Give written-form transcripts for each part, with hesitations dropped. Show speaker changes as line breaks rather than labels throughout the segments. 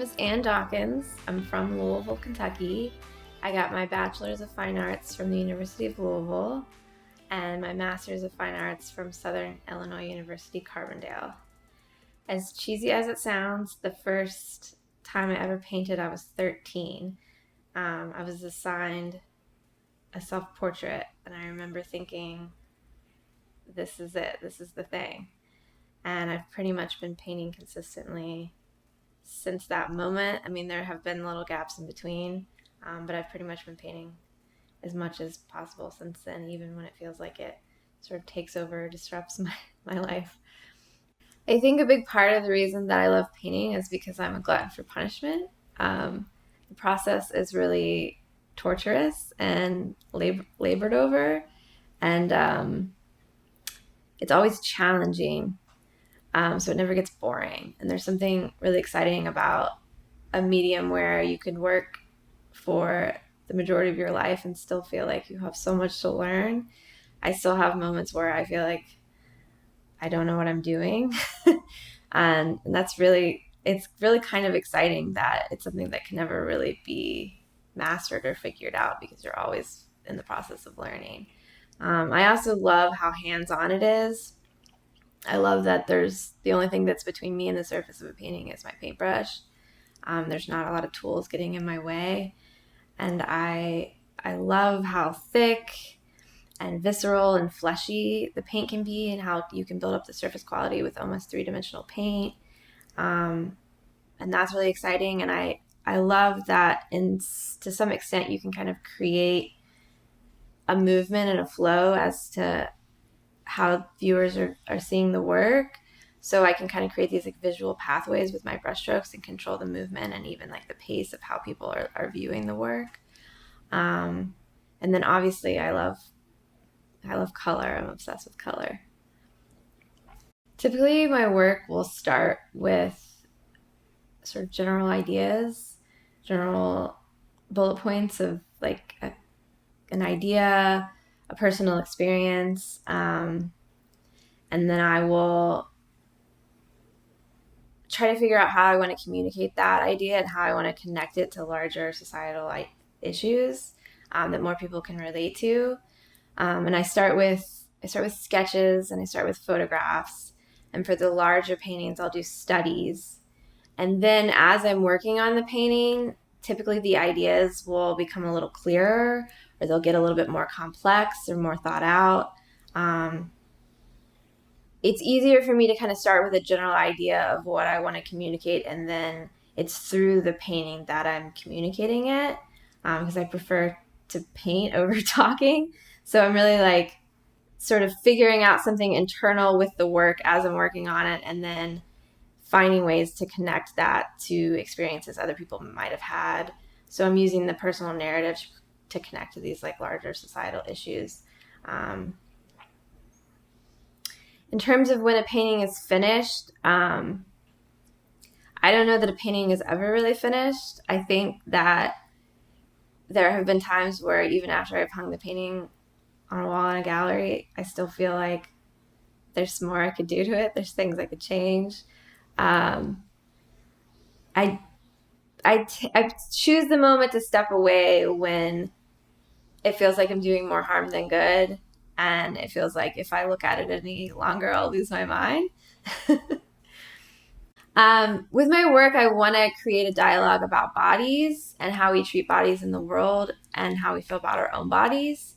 is Ann Dawkins. I'm from Louisville, Kentucky. I got my Bachelor's of Fine Arts from the University of Louisville and my Master's of Fine Arts from Southern Illinois University, Carbondale. As cheesy as it sounds, the first time I ever painted, I was 13. I was assigned a self-portrait, and I remember thinking, this is it, this is the thing. And I've pretty much been painting consistently since that moment. I mean, there have been little gaps in between, but I've pretty much been painting as much as possible since then, even when it feels like it sort of takes over, disrupts my life. I think a big part of the reason that I love painting is because I'm a glutton for punishment. The process is really torturous and labored over, and it's always challenging. So it never gets boring. And there's something really exciting about a medium where you can work for the majority of your life and still feel like you have so much to learn. I still have moments where I feel like I don't know what I'm doing. And it's really kind of exciting that it's something that can never really be mastered or figured out because you're always in the process of learning. I also love how hands-on it is. I love that the only thing that's between me and the surface of a painting is my paintbrush. There's not a lot of tools getting in my way. And I love how thick and visceral and fleshy the paint can be and how you can build up the surface quality with almost three-dimensional paint. And that's really exciting. And I love that to some extent you can kind of create a movement and a flow as to how viewers are seeing the work. So I can kind of create these like visual pathways with my brushstrokes and control the movement and even like the pace of how people are viewing the work. And then obviously I love color. I'm obsessed with color. Typically my work will start with sort of general ideas, general bullet points of like an idea, a personal experience, and then I will try to figure out how I want to communicate that idea and how I want to connect it to larger societal issues that more people can relate to. And I start with sketches and I start with photographs. And for the larger paintings, I'll do studies. And then as I'm working on the painting, typically the ideas will become a little clearer, or they'll get a little bit more complex or more thought out. It's easier for me to kind of start with a general idea of what I want to communicate, and then it's through the painting that I'm communicating it, because I prefer to paint over talking. So I'm really like sort of figuring out something internal with the work as I'm working on it, and then finding ways to connect that to experiences other people might have had. So I'm using the personal narrative to connect to these like larger societal issues. In terms of when a painting is finished, I don't know that a painting is ever really finished. I think that there have been times where even after I've hung the painting on a wall in a gallery, I still feel like there's more I could do to it. There's things I could change. I choose the moment to step away when it feels like I'm doing more harm than good. And it feels like if I look at it any longer, I'll lose my mind. With my work, I want to create a dialogue about bodies and how we treat bodies in the world and how we feel about our own bodies.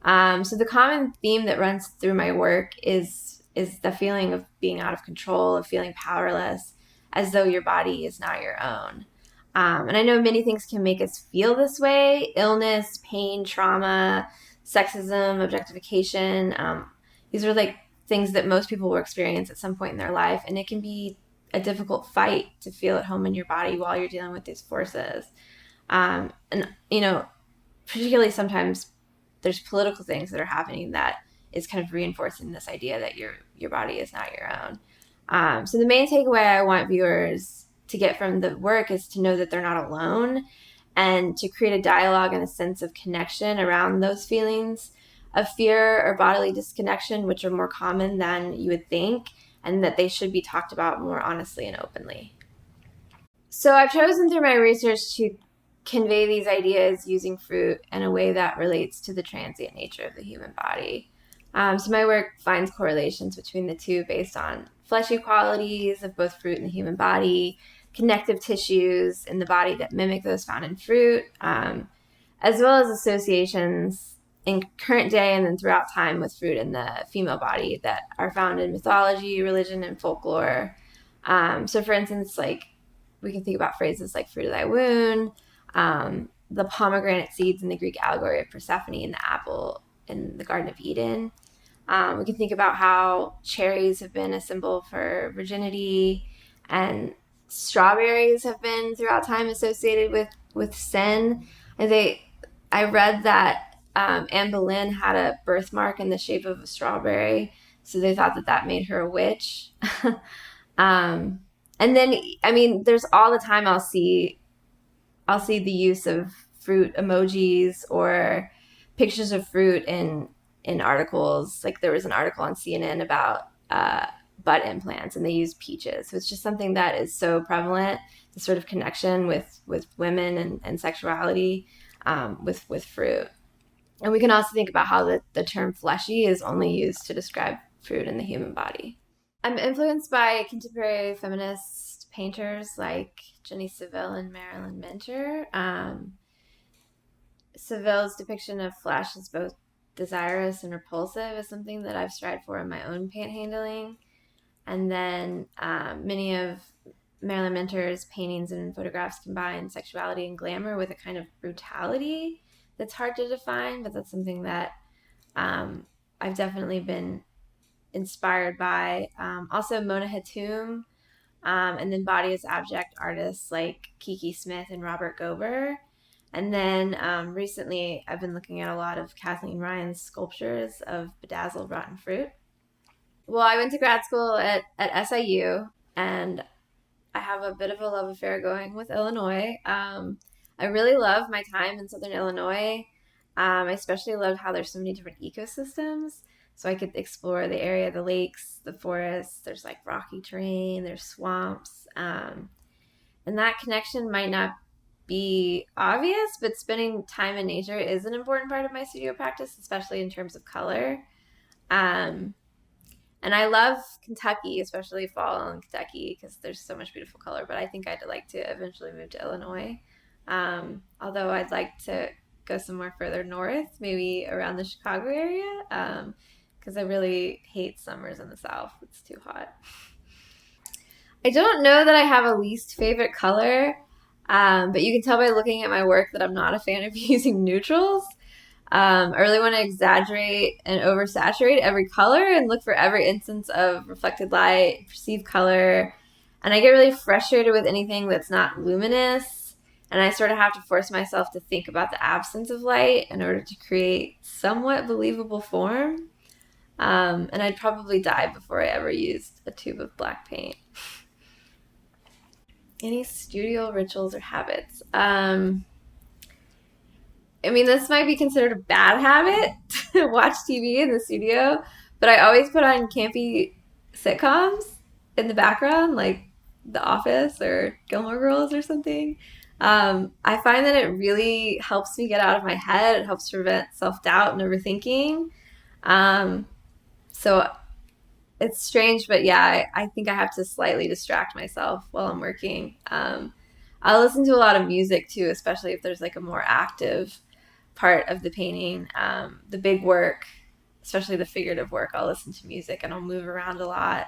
So the common theme that runs through my work is the feeling of being out of control, of feeling powerless, as though your body is not your own. And I know many things can make us feel this way: illness, pain, trauma, sexism, objectification. These are like things that most people will experience at some point in their life, and it can be a difficult fight to feel at home in your body while you're dealing with these forces. And particularly sometimes there's political things that are happening that is kind of reinforcing this idea that your body is not your own. So the main takeaway I want viewers to get from the work is to know that they're not alone, and to create a dialogue and a sense of connection around those feelings of fear or bodily disconnection, which are more common than you would think, and that they should be talked about more honestly and openly. So I've chosen through my research to convey these ideas using fruit in a way that relates to the transient nature of the human body. So my work finds correlations between the two based on fleshy qualities of both fruit and the human body, connective tissues in the body that mimic those found in fruit, as well as associations in current day and then throughout time with fruit in the female body that are found in mythology, religion, and folklore. So, for instance, like we can think about phrases like fruit of thy womb, the pomegranate seeds in the Greek allegory of Persephone, and the apple in the Garden of Eden. We can think about how cherries have been a symbol for virginity, and strawberries have been throughout time associated with sin. And I read that Anne Boleyn had a birthmark in the shape of a strawberry, so they thought that that made her a witch. um, and then, I mean, there's all the time I'll see the use of fruit emojis or pictures of fruit in articles. Like there was an article on CNN about butt implants, and they use peaches. So it's just something that is so prevalent. The sort of connection with women and sexuality with fruit. And we can also think about how the term fleshy is only used to describe fruit in the human body. I'm influenced by contemporary feminist painters like Jenny Saville and Marilyn Minter. Saville's depiction of flesh as both desirous and repulsive is something that I've strived for in my own paint handling. And then many of Marilyn Minter's paintings and photographs combine sexuality and glamour with a kind of brutality that's hard to define, but that's something that I've definitely been inspired by. Also, Mona Hatoum, and then body as abject artists like Kiki Smith and Robert Gober. And then recently, I've been looking at a lot of Kathleen Ryan's sculptures of bedazzled rotten fruit. Well, I went to grad school at SIU, and I have a bit of a love affair going with Illinois. I really love my time in Southern Illinois. I especially loved how there's so many different ecosystems. So I could explore the area, the lakes, the forests. There's like rocky terrain, there's swamps. And that connection might not be obvious, but spending time in nature is an important part of my studio practice, especially in terms of color. Um, and I love Kentucky, especially fall in Kentucky, because there's so much beautiful color. But I think I'd like to eventually move to Illinois. Although I'd like to go somewhere further north, maybe around the Chicago area, because I really hate summers in the South. It's too hot. I don't know that I have a least favorite color, but you can tell by looking at my work that I'm not a fan of using neutrals. I really want to exaggerate and oversaturate every color and look for every instance of reflected light, perceived color. And I get really frustrated with anything that's not luminous. And I sort of have to force myself to think about the absence of light in order to create somewhat believable form. And I'd probably die before I ever used a tube of black paint. Any studio rituals or habits? I mean, this might be considered a bad habit to watch TV in the studio, but I always put on campy sitcoms in the background, like The Office or Gilmore Girls or something. I find that it really helps me get out of my head. It helps prevent self doubt and overthinking. Um, so it's strange, but yeah, I think I have to slightly distract myself while I'm working. I'll listen to a lot of music too, especially if there's like a more active part of the painting. The big work, especially the figurative work, I'll listen to music and I'll move around a lot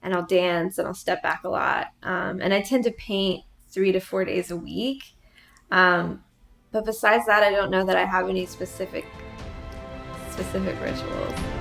and I'll dance and I'll step back a lot. And I tend to paint 3 to 4 days a week. But besides that, I don't know that I have any specific rituals.